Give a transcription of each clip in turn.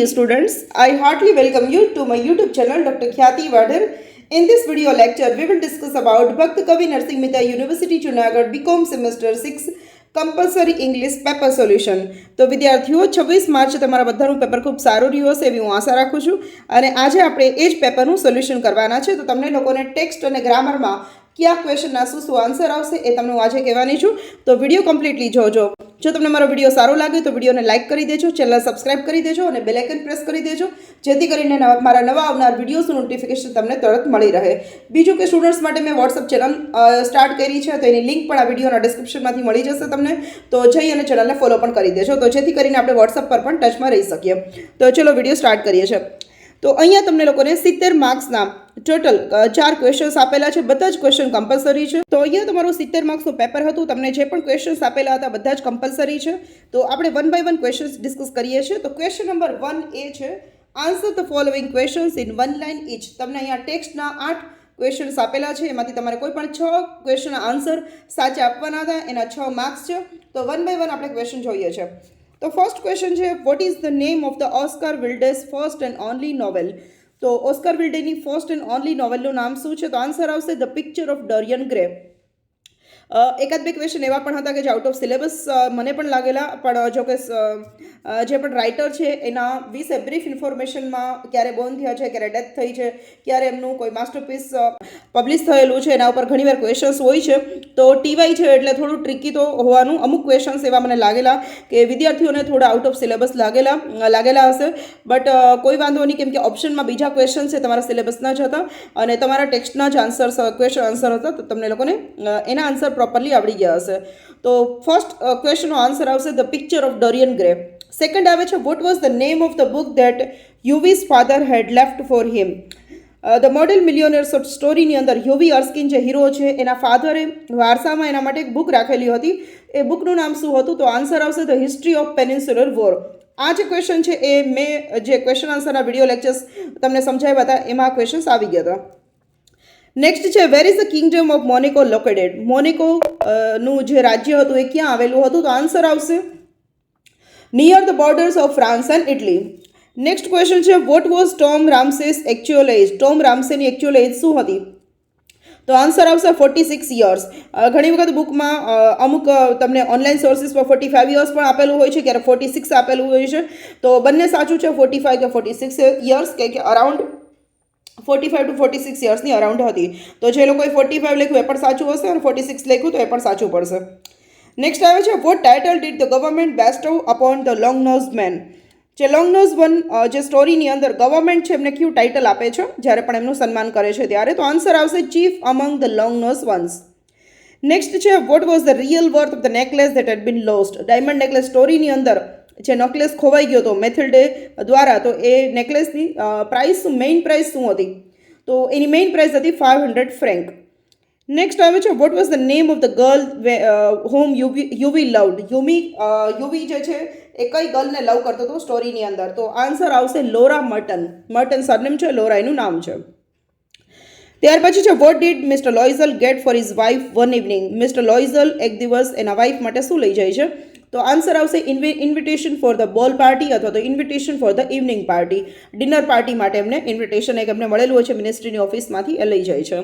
dear students, I heartily welcome you to my YouTube channel Dr. Khyati Vadar. In this video lecture, we will discuss about Bhakt Kavi Narsingh Mehta University Junagadh BCom Semester 6 compulsory English paper solution. તો વિદ્યાર્થીઓ 26 March તમારા બધાનું paper ખૂબ સારું રહ્યું હશે એવી હું આશા રાખું છું. અને આજે આપણે એ જ પેપરનું સોલ્યુશન કરવાના છે. તો તમને લોકોને ટેક્સ્ટ અને ગ્રામરમાં કયા ક્વેશ્ચનના શું આન્સર આવશે એ તમને હું આજે કહેવાની છું. તો વિડીયો કમ્પ્લીટલી જોજો. જો તમને મારો વિડીયો સારો લાગે તો વિડીયોને લાઇક કરી દેજો, ચેનલ સબસ્ક્રાઇબ કરી દેજો અને બેલ આઇકન પ્રેસ કરી દેજો, જેથી કરીને મારા નવા આવનાર વિડીયોઝનું નોટિફિકેશન તમને તરત મળી રહે. બીજું કે સ્ટુડન્ટ્સ માટે મેં વોટ્સઅપ ચેનલ સ્ટાર્ટ કરી છે, તો એની લિંક પણ આ વિડીયોના ડિસ્ક્રિપ્શનમાંથી મળી જશે તમને. તો જઈ અને ચેનલને ફોલો પણ કરી દેજો, તો જેથી કરીને આપણે વોટ્સઅપ પર પણ ટચમાં રહી શકીએ. તો ચલો વિડીયો સ્ટાર્ટ કરીએ છીએ. તો અહીંયા તમને લોકોને 70 માર્ક્સના ટોટલ 4 ક્વેશ્ચન્સ આપેલા છે. બધા જ ક્વેશ્ચન કમ્પલસરી છે. તો અહીંયા તમારું 70 માર્ક્સનું પેપર હતું. તમને જે પણ ક્વેશ્ચન્સ આપેલા હતા બધા જ કમ્પલસરી છે. તો આપણે one by one questions discuss કરીએ છીએ. તો ક્વેશ્ચન નંબર 1 એ છે, answer the following questions in one line each. તમને અહીંયા ટેક્સ્ટના 8 ક્વેશ્ચન્સ આપેલા છે. એમાંથી તમારે કોઈ પણ 6 ક્વેશ્ચનના આન્સર સાચા આપવાના હતા. એના 6 માર્ક્સ છે. તો વન બાય વન આપણે ક્વેશ્ચન જોઈએ છીએ. તો ફર્સ્ટ ક્વેશ્ચન છે, what is the name of the Oscar Wilde's first and only novel. તો ઓસ્કાર વિલ્ડેની ફર્સ્ટ એન્ડ ઓનલી નોવેલનું નામ શું છે? તો આન્સર આવશે the picture of Dorian Gray. એકાદ બે ક્વેશ્ચન એવા પણ હતા કે જે આઉટ ઓફ સિલેબસ મને પણ લાગેલા, પણ જો કે જે પણ રાઇટર છે એના વિશે બ્રીફ ઇન્ફોર્મેશનમાં ક્યારે બોર્ન થયા છે, ક્યારે ડેથ થઈ છે, ક્યારે એમનું કોઈ માસ્ટરપીસ પબ્લિશ થયેલું છે, એના ઉપર ઘણીવાર ક્વેશ્ચન્સ હોય છે. તો ટીવાય છે એટલે થોડું ટ્રિકી તો હોવાનું. અમુક ક્વેશ્ચન્સ એવા મને લાગેલા કે વિદ્યાર્થીઓને થોડા આઉટ ઓફ સિલેબસ લાગેલા હશે, બટ કોઈ વાંધો નહીં, કેમ કે ઓપ્શનમાં બીજા ક્વેશ્ચન છે તમારા સિલેબસના જ હતા અને તમારા ટેક્સ્ટના જ ક્વેશ્ચન આન્સર હતા. તો તમને લોકોને એના આન્સર પ્રોપરલી આવડી ગયા હશે. તો ફર્સ્ટ ક્વેશ્ચનનો આન્સર આવશે the picture of Dorian Gray. Second આવે છે, what was the name of the book that Hughie's father had left for him. The model millionaire સ્ટોરીની અંદર યુવી અર્સ્કિન જે હીરો છે એના ફાધરે વારસામાં એના માટે એક બુક રાખેલી હતી. એ બુકનું નામ શું હતું? તો આન્સર આવશે ધ હિસ્ટ્રી ઓફ પેનિન્સ્યુલર વોર. આ જે ક્વેશ્ચન છે એ મેં જે ક્વેશ્ચન આન્સરના વિડીયો લેક્ચર્સ તમને સમજાવ્યા હતા એમાં આ ક્વેશ્ચન્સ આવી ગયા હતા. નેક્સ્ટ છે, where is the kingdom of Monaco located. Monaco નું જે રાજ્ય હતું એ ક્યાં આવેલું હતું? તો આન્સર આવશે near the borders of France and Italy. Next question છે, what was Tom Ramsay's actual age. Tom રામસેની એક્ચ્યુઅલ એજ શું હતી? તો આન્સર આવશે 46 યર્સ. ઘણી વખત બુકમાં અમુક તમને ઓનલાઈન સોર્સિસ પર 45 યર્સ પણ આપેલું હોય છે, ક્યારે 46 આપેલું હોય છે. તો બંને સાચું છે, 45 કે 46 યર્સ કે અરાઉન્ડ 45 to 46 યર્સની અરાઉન્ડ હતી. તો જે લોકોએ 45 લખ્યું એ પણ સાચું હશે અને 46 લખ્યું તો એ પણ સાચું પડશે. નેક્સ્ટ આવે છે, what title did the government bestow upon the long nose men. જે લોંગ નોઝ વન જે સ્ટોરીની અંદર ગવર્મેન્ટ છે એમને કયું ટાઇટલ આપે છે જ્યારે પણ એમનું સન્માન કરે છે ત્યારે? તો આન્સર આવશે chief among the long nose ones. Next છે, what was the real worth of the necklace that had been lost. Diamond necklace સ્ટોરીની અંદર જે નેકલેસ ખોવાઈ ગયો હતો મેથિલ્ડે દ્વારા, તો એ નેકલેસની પ્રાઇસ મેઇન પ્રાઇસ શું હતી? તો એની મેઇન પ્રાઇસ હતી 500 ફ્રેન્ક. નેક્સ્ટ આવે છે, what was the name of the girl home UV loved. UV જે છે એ કઈ ગર્લને લવ કરતો હતો સ્ટોરીની અંદર? તો આન્સર આવશે લોરા મર્ટન. મર્ટન સરનેમ છે, લોરા એનું નામ છે. ત્યાર પછી છે, what did mister Loisel get for his wife one evening. Mister Loisel એક દિવસ એના વાઇફ માટે શું લઈ જાય છે? તો આન્સર આવશે invitation for the ball party અથવા તો invitation for the evening party. Dinner party માટે એમને ઇન્વિટેશન એક એમને મળેલું હોય છે મિનિસ્ટ્રીની ઓફિસમાંથી, એ લઈ જાય છે.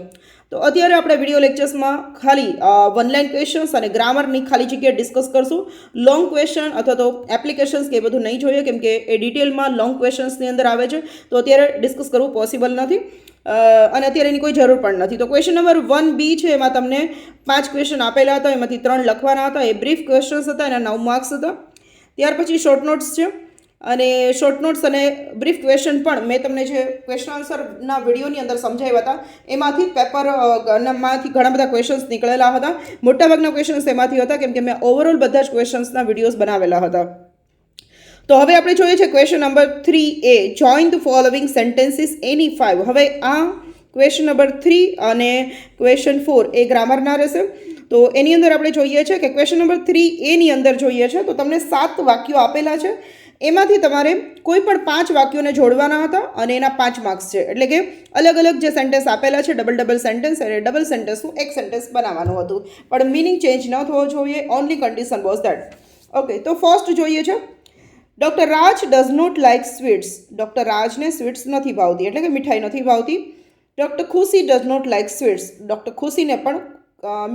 તો અત્યારે આપણે વિડીયો લેક્ચર્સમાં ખાલી વન લાઇન ક્વેશ્ચન્સ અને ગ્રામરની ખાલી જગ્યા ડિસ્કસ કરશું. લોંગ ક્વેશ્ચન અથવા તો એપ્લિકેશન્સ કે એ બધું નહીં જોઈએ, કેમ કે એ ડિટેલમાં લોંગ ક્વેશ્ચન્સની અંદર આવે છે, તો અત્યારે ડિસ્કસ કરવું પોસિબલ નથી અને અત્યારે એની કોઈ જરૂર પણ નથી. તો ક્વેશ્ચન નંબર 1B છે, એમાં તમને 5 ક્વેશ્ચન આપેલા હતા, એમાંથી 3 લખવાના હતા. એ બ્રીફ ક્વેશ્ચન્સ હતા, એના 9 માર્ક્સ હતા. ત્યાર પછી શોર્ટ નોટ્સ છે, અને શોર્ટ નોટ્સ અને બ્રીફ ક્વેશ્ચન પણ મેં તમને જે ક્વેશ્ચન આન્સરના વિડીયોની અંદર સમજાવ્યા હતા એમાંથી પેપરમાંથી ઘણા બધા ક્વેશ્ચન્સ નીકળેલા હતા. મોટાભાગના ક્વેશ્ચન્સ એમાંથી હતા, કેમ કે મેં ઓવરઓલ બધા જ ક્વેશ્ચન્સના વિડીયોઝ બનાવેલા હતા. તો હવે આપણે જોઈએ છે question number 3A, join the following sentences any 5. હવે આ ક્વેશ્ચન નંબર 3 અને ક્વેશ્ચન 4 એ ગ્રામરના રહેશે. તો એની અંદર આપણે જોઈએ છે કે ક્વેશ્ચન નંબર 3A ની અંદર જોઈએ છે તો તમને 7 વાક્યો આપેલા છે. એમાંથી તમારે કોઈ પણ 5 વાક્યોને જોડવાના હતા અને એના 5 માર્ક્સ છે. એટલે કે અલગ અલગ જે સેન્ટેન્સ આપેલા છે ડબલ સેન્ટેન્સ, અને ડબલ સેન્ટેન્સનું એક સેન્ટેન્સ બનાવવાનું હતું, પણ મિનિંગ ચેન્જ ન થવો જોઈએ. Only condition was that. Okay, તો ફર્સ્ટ જોઈએ છે, doctor Raj does not like sweets. Doctor રાજને સ્વીટ્સ નથી ભાવતી, એટલે કે મીઠાઈ નથી ભાવતી. Doctor Khushi does not like sweets. Doctor ખુશીને પણ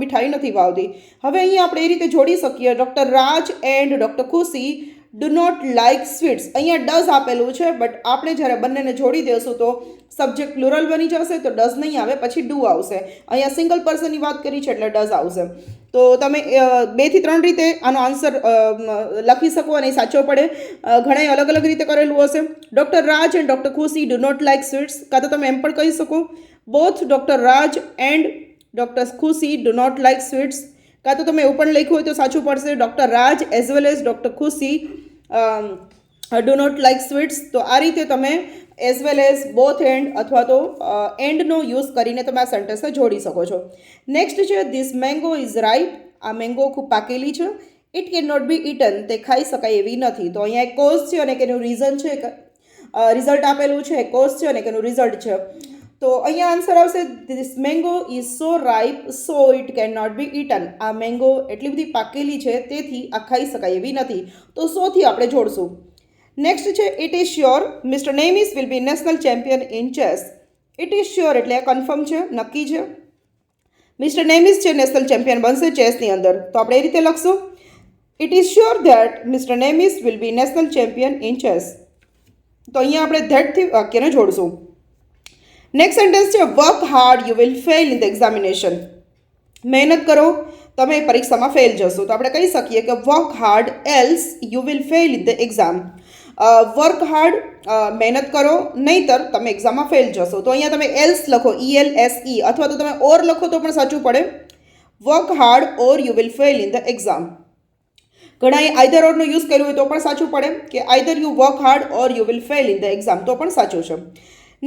મીઠાઈ નથી ભાવતી. હવે અહીંયા આપણે એ રીતે જોડી શકીએ, ડૉક્ટર રાજ એન્ડ ડૉક્ટર ખુશી ડુ નોટ લાઇક સ્વીટ્સ. અહીંયા ડઝ આપેલું છે, બટ આપણે જ્યારે બંનેને જોડી દઈશું તો સબ્જેક્ટ પ્લુરલ બની જશે, તો ડઝ નહીં આવે, પછી ડુ આવશે. અહીંયા સિંગલ પર્સનની વાત કરી છે એટલે ડઝ આવશે. તો તમે 2 થી 3 રીતે આનો આન્સર લખી શકો અને સાચો પડે. ઘણા અલગ અલગ રીતે કરેલું હશે. ડૉક્ટર રાજ એન્ડ ડૉક્ટર ખુશી ડુ નોટ લાઇક સ્વીટ્સ, કાં તો તમે એમ પણ કહી શકો both doctor Raj and doctor ખુશી ડુ નોટ લાઇક સ્વીટ્સ, કાં તો તમે એવું પણ લખ્યું હોય તો સાચું પડશે ડૉક્ટર રાજ એઝ વેલ એઝ ડૉક્ટર ખુશી ડુ નોટ લાઇક સ્વીટ્સ. તો આ રીતે તમે as well as both and અથવા તો એન્ડનો યુઝ કરીને તમે આ સેન્ટેન્સને જોડી શકો છો. નેક્સ્ટ છે ધીસ મેંગો ઇઝ રાઇપ. આ મેંગો ખૂબ પાકેલી છે. It can not be eaten. તે ખાઈ શકાય એવી નથી. તો અહીંયા એક કોઝ છે અને એનું રીઝન છે, રિઝલ્ટ આપેલું છે, કોઝ છે અને એનું રિઝલ્ટ છે. તો અહીંયા આન્સર આવશે this mango is so ripe so it can not be eaten. આ મેંગો એટલી બધી પાકેલી છે તેથી આ ખાઈ શકાય એવી નથી. તો સોથી આપણે જોડશું. નેક્સ્ટ છે it is sure mister Nemis will be national champion in chess. It is sure એટલે કન્ફર્મ છે, નક્કી છે. મિસ્ટર નેમિસ છે નેશનલ ચેમ્પિયન બનશે ચેસની અંદર. તો આપણે એ રીતે લખશું it is sure that mister Nemis will be national champion in chess. તો અહીંયા આપણે ધેટથી વાક્યને જોડશું. નેક્સ્ટ સેન્ટેન્સ છે work hard you will fail in the examination. મહેનત કરો, તમે પરીક્ષામાં ફેલ જશો. તો આપણે કહી શકીએ કે work hard else you will fail in the exam. Work hard મહેનત કરો, નહીંતર તમે એક્ઝામમાં ફેલ જશો. તો અહીંયા તમે એલ્સ લખો, ELSE, અથવા તો તમે ઓર લખો તો પણ સાચું પડે. Work hard or you will fail in the exam. ઘણાએ આઈધર ઓરનો યુઝ કર્યો હોય તો પણ સાચું પડે કે either you work hard or you will fail in the exam, તો પણ સાચું છે.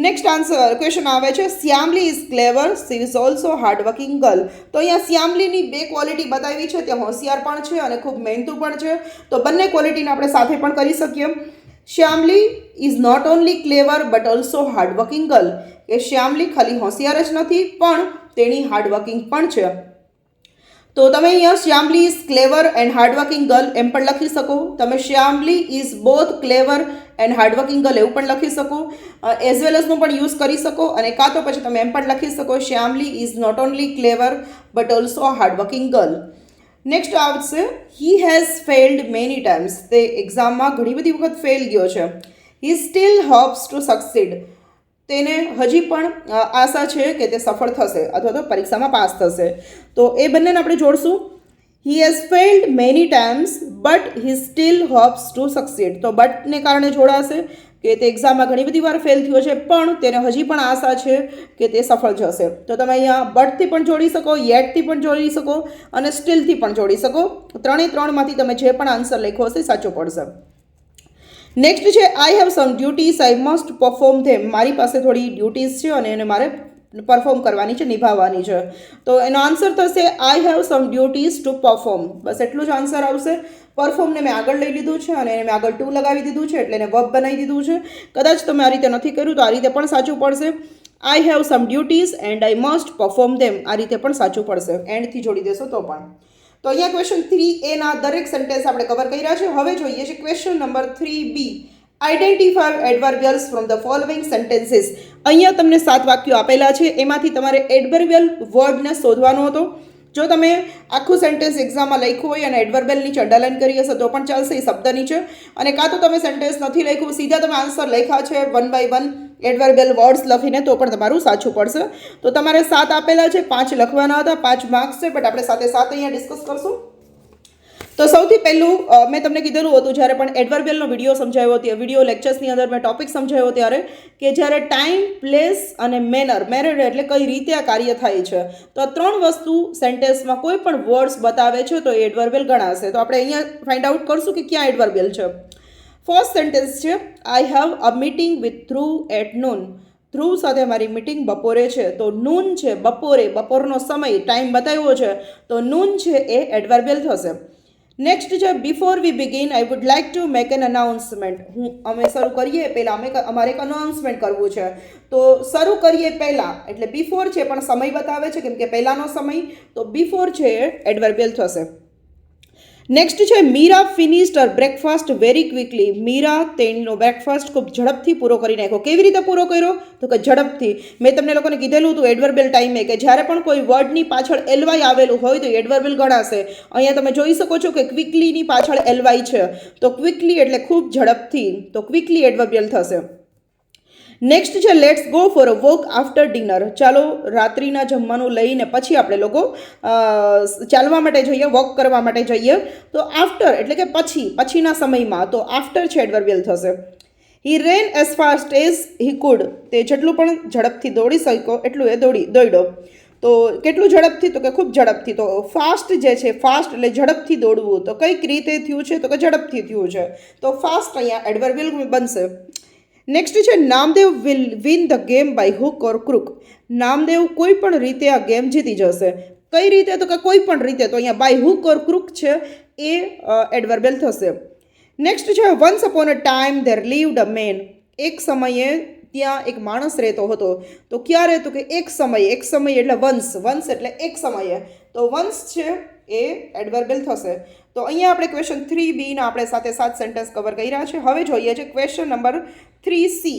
નેક્સ્ટ આન્સર ક્વેશ્ચન આવે છે Shyamli is clever she is also hard working girl. તો અહીંયા શ્યામલીની 2 ક્વોલિટી બતાવી છે, ત્યાં હોશિયાર પણ છે અને ખૂબ મહેનતુ પણ છે. તો બંને ક્વોલિટીને આપણે સાથે પણ કરી શકીએ. Shyamli is not only clever but also hard working girl. કે શ્યામલી ખાલી હોશિયાર જ નથી પણ તેણી હાર્ડ વર્કિંગ પણ છે. તો તમે અહીંયા Shyamli is clever and hardworking girl એમ પણ લખી શકો. તમે Shyamli is both clever and hardworking girl એવું પણ લખી શકો. એઝ વેલ એઝનું પણ યુઝ કરી શકો. અને કાં તો પછી તમે એમ પણ લખી શકો Shyamli is not only clever but also hardworking girl. Next આવશે he has failed many times. તે એક્ઝામમાં ઘણી બધી વખત ફેલ ગયો છે. He still hopes to succeed. તેને હજી પણ આશા છે કે તે સફળ થશે અથવા તો પરીક્ષામાં પાસ થશે. તો એ બંનેને આપણે જોડશું. He has failed many times but he still hopes to succeed. તો બટને કારણે જોડાશે કે તે એક્ઝામમાં ઘણી બધી વાર ફેલ થયો છે પણ તેને હજી પણ આશા છે કે તે સફળ જશે. તો તમે અહીંયા બટથી પણ જોડી શકો, યેટથી પણ જોડી શકો અને સ્ટીલથી પણ જોડી શકો. 3માંથી તમે જે પણ આન્સર લખ્યો હશે સાચો પડશે. નેક્સ્ટ છે I have some duties I must perform them. મારી પાસે થોડી ડ્યુટીઝ છે અને એને મારે પરફોર્મ કરવાની છે, નિભાવવાની છે. તો એનો આન્સર થશે I have some duties to perform. બસ એટલું જ આન્સર આવશે. પરફોર્મને મેં આગળ લઈ લીધું છે અને એને મેં આગળ ટુ લગાવી દીધું છે એટલે એને વર્બ બનાવી દીધું છે. કદાચ તમે આ રીતે નથી કર્યું તો આ રીતે પણ સાચું પડશે. I have some duties and I must perform them. આ રીતે પણ સાચું પડશે. એન્ડથી જોડી દેશો તો પણ. તો અહીંયા ક્વેશ્ચન 3A ના દરેક સેન્ટેન્સ આપણે કવર કર્યા છે. હવે જોઈએ છે question number 3B. Identify adverbials from the following sentences. અહીંયા તમને 7 વાક્યો આપેલા છે. એમાંથી તમારે એડવર્બિયલ વર્ડને શોધવાનો હતો. જો તમે આખું સેન્ટેન્સ એક્ઝામમાં લખ્યું હોય અને એડવર્બિયલ નીચે અંડરલાઇન કરી હશે તો પણ ચાલશે, એ શબ્દ નીચે. અને કાં તો તમે સેન્ટેન્સ નથી લખ્યું, સીધા તમે આન્સર લખ્યા છે 1 by 1 એડવર્બિયલ વર્ડ્સ લખીને, તો પણ તમારું સાચું પડશે. તો તમારે 7 આપેલા છે, 5 લખવાના હતા, 5 માર્ક્સ છે, બટ આપણે સાથે અહીંયા ડિસ્કસ કરશું. તો સૌથી પહેલું મેં તમને કીધેલું હતું જ્યારે પણ એડવર્બિયલનો વિડીયો સમજાવ્યો હતો, વિડીયો લેક્ચર્સની અંદર મેં ટોપિક સમજાવ્યો ત્યારે કે જ્યારે ટાઈમ, પ્લેસ અને મેનર એટલે કઈ રીતે આ કાર્ય થાય છે, તો આ 3 વસ્તુ સેન્ટેન્સમાં કોઈ પણ વર્ડ્સ બતાવે છે તો એ એડવર્બિયલ ગણાશે. તો આપણે અહીંયા ફાઇન્ડ આઉટ કરશું કે ક્યાં એડવર્બિયલ છે. ફર્સ્ટ સેન્ટેન્સ છે I have a meeting with Dhruv at noon. Dhruv સાથે મારી મીટિંગ બપોરે છે. તો નૂન છે બપોરે, બપોરનો સમય, ટાઈમ બતાવ્યો છે તો નૂન છે એ એડવર્બિયલ થશે. નેક્સ્ટ છે before we begin I would like to make an announcement. અમે શરૂ કરીએ પહેલાં અમારે એક અનાઉન્સમેન્ટ કરવું છે. તો શરૂ કરીએ પહેલાં એટલે બિફોર છે પણ સમય બતાવે છે કેમ કે પહેલાંનો સમય, તો બિફોર છે એ એડવર્બિયલ થશે. નેક્સ્ટ છે મીરા ફિનિશ્ડ હર બ્રેકફાસ્ટ વેરી ક્વિકલી. મીરા તેનો બ્રેકફાસ્ટ ખૂબ ઝડપથી પૂરો કરી નાખ્યો. કેવી રીતે પૂરો કર્યો? તો કે ઝડપથી. મેં તમને લોકોને કીધેલું હતું એડવર્બિયલ ટાઈમે કે જ્યારે પણ કોઈ વર્ડની પાછળ એલવાય આવેલું હોય તો એડવર્બિયલ ગણાશે. અહીંયા તમે જોઈ શકો છો કે ક્વિકલીની પાછળ એલવાય છે, તો ક્વિકલી એટલે ખૂબ ઝડપથી, તો ક્વિકલી એડવર્બિયલ થશે. નેક્સ્ટ છે let's go for a walk after dinner. ચાલો રાત્રિના જમવાનું લઈને પછી આપણે લોકો ચાલવા માટે જઈએ, વોક કરવા માટે જઈએ. તો આફ્ટર એટલે કે પછીના સમયમાં, તો આફ્ટર છે એડવર્બિયલ થશે. He ran as fast as he could. તે જેટલું પણ ઝડપથી દોડી શક્યો એટલું એ દોડ્યો. તો કેટલું ઝડપથી? તો કે ખૂબ ઝડપથી. તો ફાસ્ટ જે છે, ફાસ્ટ એટલે ઝડપથી દોડવું. તો કઈક રીતે થયું છે? તો કે ઝડપથી થયું છે. તો ફાસ્ટ અહીંયા એડવર્બિયલ બનશે. નેક્સ્ટ છે Namdev will win the game by hook or crook. Namdev કોઈ પણ રીતે આ ગેમ જીતી જશે. કઈ રીતે? તો કે કોઈ પણ રીતે. તો અહીંયા બાય હુક ઓર ક્રુક છે એ એડવર્બિયલ થશે. નેક્સ્ટ છે once upon a time there lived a man. એક સમયે ત્યાં એક માણસ રહેતો હતો. તો ક્યારે? તો કે એક સમય એટલે વન્સ એટલે એક સમયે. તો વન્સ છે એ એડવર્બિયલ થશે. તો અહીંયા આપણે ક્વેશ્ચન 3B ના આપણે સાથે 7 સેન્ટેન્સ કવર કર્યા છે. હવે જોઈએ છે question number 3C.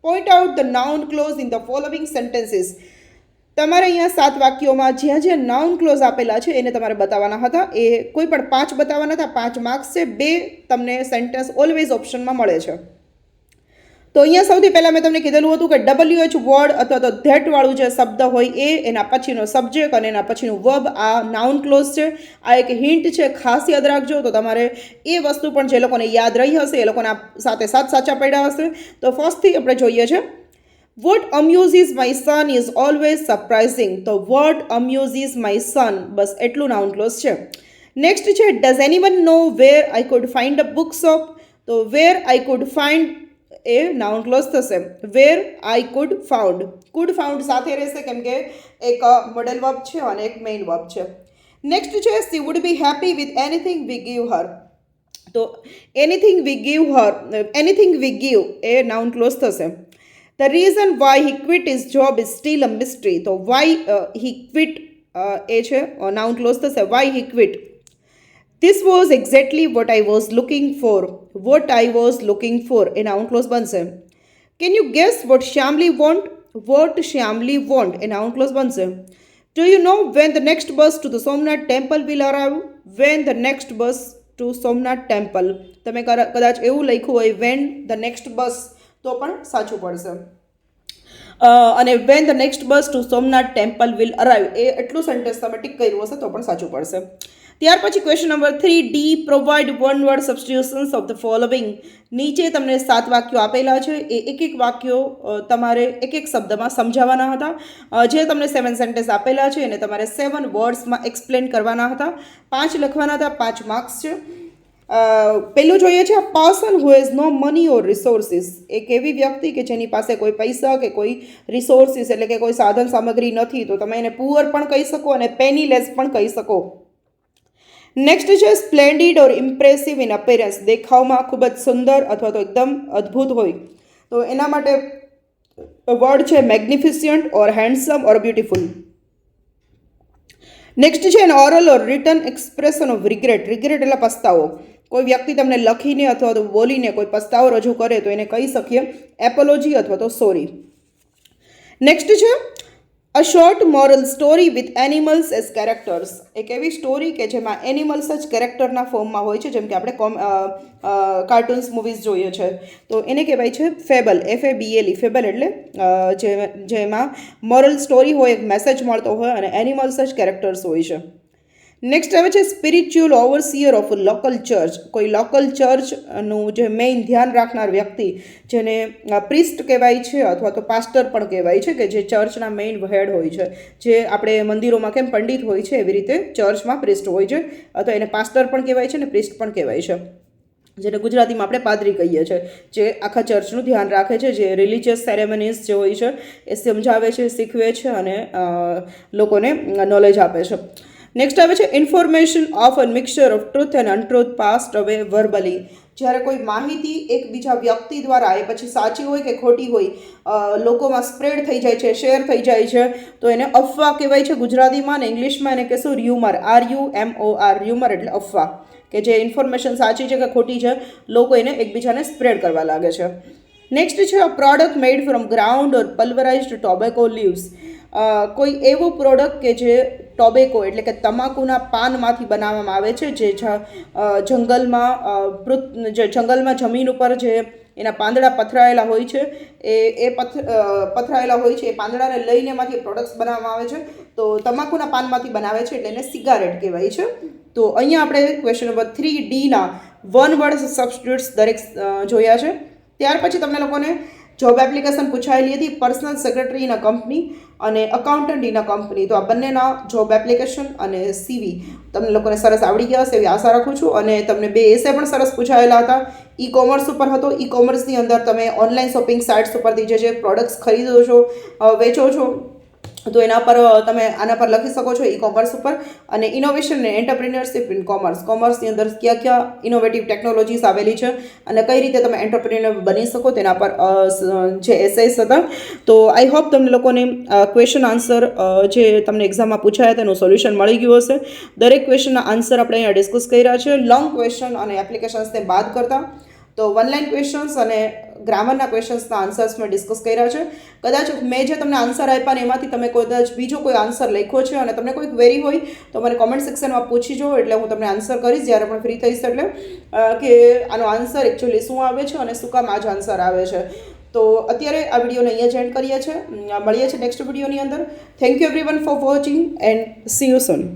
Point out the noun clause in the following sentences. તમારે અહીંયા 7 વાક્યોમાં જ્યાં નાઉન ક્લોઝ આપેલા છે એને તમારે બતાવવાના હતા. એ કોઈ પણ 5 બતાવવાના હતા. 5 માર્ક્સ છે. 2 તમને સેન્ટેન્સ ઓલવેઝ ઓપ્શનમાં મળે છે. તો અહીંયા સૌથી પહેલાં મેં તમને કીધેલું હતું કે WH વર્ડ અથવા તો ધેટ વાળું જે શબ્દ હોય એ, એના પછીનો સબ્જેક્ટ અને એના પછીનું વર્બ, આ નાઉન ક્લોઝ છે. આ એક હિન્ટ છે, ખાસ યાદ રાખજો. તો તમારે એ વસ્તુ પણ જે લોકોને યાદ રહી હશે એ લોકોના સાથે 7 સાચા પડ્યા હશે. તો ફર્સ્ટથી આપણે જોઈએ છે what amuses my son is always surprising. તો વોટ અમ્યુઝિસ માય સન, બસ એટલું નાઉન ક્લોઝ છે. નેક્સ્ટ છે does anyone know where I could find a book shop. તો વેર આઈ કુડ ફાઇન્ડ એ નાઉન ક્લોઝ થશે. વેર આઈ કુડ ફાઉન્ડ સાથે રહેશે કેમ કે એક મોડેલ વર્બ છે અને એક મેઇન વર્બ છે. નેક્સ્ટ છે she would be happy with anything we give her. તો એનીથિંગ વી ગીવ એ નાઉન ક્લોઝ થશે. The reason why he quit his job is still a mystery. તો વાય હી ક્વિટ એ છે noun clause થશે. Why he quit. This was exactly what I was looking for. એ noun clause બનશે. Can you guess what Shyamli want? એ noun clause બનશે. Do you know when the next bus to the Somnath temple will arrive? તમે કદાચ એવું લખ્યું હોય when the next bus તો પણ સાચું પડશે. અને when the next bus to Somnath temple will arrive એ એટલું સેન્ટેન્સ તમે ટીક કર્યું હશે તો પણ સાચું પડશે. ત્યાર પછી question number 3D. Provide one word substitutions of the following. નીચે તમને 7 વાક્યો આપેલા છે. એ એક વાક્યો તમારે એક શબ્દમાં સમજાવવાના હતા. જે તમને 7 સેન્ટેન્સ આપેલા છે એને તમારે 7 વર્ડ્સમાં એક્સપ્લેન કરવાના હતા. 5 લખવાના હતા. 5 માર્ક્સ છે. પહેલું જોઈએ છે person who has no money or resources. એક એવી વ્યક્તિ કે જેની પાસે કોઈ પૈસા કે કોઈ રિસોર્સિસ એટલે કે કોઈ સાધન સામગ્રી નથી. તો તમે એને પુઅર પણ કહી શકો અને પેનીલેસ પણ કહી શકો. નેક્સ્ટ છે સ્પ્લેન્ડિડ ઓર ઇમ્પ્રેસિવ ઇન અપેરન્સ. દેખાવમાં ખૂબ જ સુંદર અથવા તો એકદમ અદ્ભુત હોય. તો એના માટે વર્ડ છે magnificent or handsome or beautiful. Next છે an oral or written expression of regret. Regret એટલે પસ્તાવો. કોઈ વ્યક્તિ તમને લખીને અથવા તો બોલીને કોઈ પસ્તાવો રજૂ કરે તો એને કહી શકીએ એપોલોજી અથવા તો સોરી. નેક્સ્ટ છે અ short moral story with animals as characters. એક એવી સ્ટોરી કે જેમાં એનિમલ્સ જ કેરેક્ટરના ફોર્મમાં હોય છે, જેમ કે આપણે કાર્ટૂન્સ મૂવીઝ જોઈએ છે. તો એને કહેવાય છે ફેબલ. FABLE. ફેબલ એટલે જેમાં મોરલ સ્ટોરી હોય, એક મેસેજ મળતો હોય અને એનિમલ્સ જ કેરેક્ટર્સ હોય છે. નેક્સ્ટ આવે છે સ્પિરિચ્યુઅલ ઓવરસિયર ઓફ લોકલ ચર્ચ. કોઈ લોકલ ચર્ચનું જે મેઇન ધ્યાન રાખનાર વ્યક્તિ, જેને પ્રિસ્ટ કહેવાય છે અથવા તો પાસ્ટર પણ કહેવાય છે, કે જે ચર્ચના મેઇન હેડ હોય છે. જે આપણે મંદિરોમાં કેમ પંડિત હોય છે એવી રીતે ચર્ચમાં પ્રિસ્ટ હોય છે, અથવા એને પાસ્ટર પણ કહેવાય છે અને પ્રિસ્ટ પણ કહેવાય છે, જેને ગુજરાતીમાં આપણે પાદરી કહીએ છીએ, જે આખા ચર્ચનું ધ્યાન રાખે છે, જે રિલિજિયસ સેરેમનીઝ જે હોય છે એ સમજાવે છે, શીખવે છે અને લોકોને નોલેજ આપે છે. નેક્સ્ટ આવે છે information of a mixture of truth and untruth passed away verbally. જ્યારે કોઈ માહિતી એકબીજા વ્યક્તિ દ્વારા, એ પછી સાચી હોય કે ખોટી હોય, લોકોમાં સ્પ્રેડ થઈ જાય છે, શેર થઈ જાય છે, તો એને અફવા કહેવાય છે ગુજરાતીમાં. અને ઇંગ્લિશમાં એને કહેશું RUMOR. RUMOR. RUMOR એટલે અફવા. કે જે ઇન્ફોર્મેશન સાચી છે કે ખોટી છે લોકો એને એકબીજાને સ્પ્રેડ કરવા લાગે છે. નેક્સ્ટ છે a product made from ground or pulverized tobacco leaves. કોઈ એવો પ્રોડક્ટ કે જે ટોબેકો એટલે કે તમાકુના પાનમાંથી બનાવવામાં આવે છે, જે જંગલમાં જમીન ઉપર જે એના પાંદડા પથરાયેલા હોય છે પથરાયેલા હોય છે એ પાંદડાને લઈને એમાંથી પ્રોડક્ટ્સ બનાવવામાં આવે છે. તો તમાકુના પાનમાંથી બનાવે છે એટલે એને સિગારેટ કહેવાય છે. તો અહીંયા આપણે question number 3D one word substitutes દરેક જોયા છે. ત્યાર પછી તમને લોકોને જોબ એપ્લિકેશન પૂછાયેલી હતી, personal secretary in a company અને અકાઉન્ટન્ટ ઇન અ કંપની. તો આ બંનેના જોબ એપ્લિકેશન અને સીવી તમને લોકોને સરસ આવડી ગયા હશે એવી આશા રાખું છું. અને તમને 2 એસે પણ સરસ પૂછાયેલા હતા. ઈ કોમર્સ ઉપર હતો. ઈ કોમર્સની અંદર તમે ઓનલાઈન શોપિંગ સાઇટ્સ ઉપરથી જે પ્રોડક્ટ્સ ખરીદો છો, વેચો છો, તો એના પર તમે આના પર લખી શકો છો ઈ કોમર્સ ઉપર. અને ઇનોવેશન અને એન્ટરપ્રિન્યોરશિપ ઇન કોમર્સની અંદર ક્યાં ઇનોવેટિવ ટેકનોલોજીસ આવેલી છે અને કઈ રીતે તમે એન્ટરપ્રિન્યોર બની શકો તેના પર જે એસેસ હતા. તો આઈ હોપ તમને લોકોને ક્વેશ્ચન આન્સર જે તમને એક્ઝામમાં પૂછાયા તેનું સોલ્યુશન મળી ગયું હશે. દરેક ક્વેશ્ચનના આન્સર આપણે અહીંયા ડિસ્કસ કર્યા છે. લોંગ ક્વેશ્ચન અને એપ્લિકેશન્સને બાદ કરતા તો વન લાઇન ક્વેશ્ચન્સ અને ગ્રામરના ક્વેશ્ચન્સના આન્સર્સ મેં ડિસ્કસ કર્યા છે. કદાચ મેં જે તમને આન્સર આપ્યા ને એમાંથી તમે કદાચ બીજો કોઈ આન્સર લખ્યો છે અને તમને કોઈ ક્વેરી હોય તો મને કોમેન્ટ સેક્શનમાં પૂછીજો, એટલે હું તમને આન્સર કરીશ જ્યારે પણ ફ્રી થઈશ. એટલે કે આનો આન્સર એકચ્યુઅલી શું આવે છે અને શું કામ આ જ આન્સર આવે છે. તો અત્યારે આ વિડીયોને અહીંયા જ એન્ડ કરીએ છીએ. મળીએ છીએ નેક્સ્ટ વિડીયોની અંદર. Thank you everyone for watching and C you soon.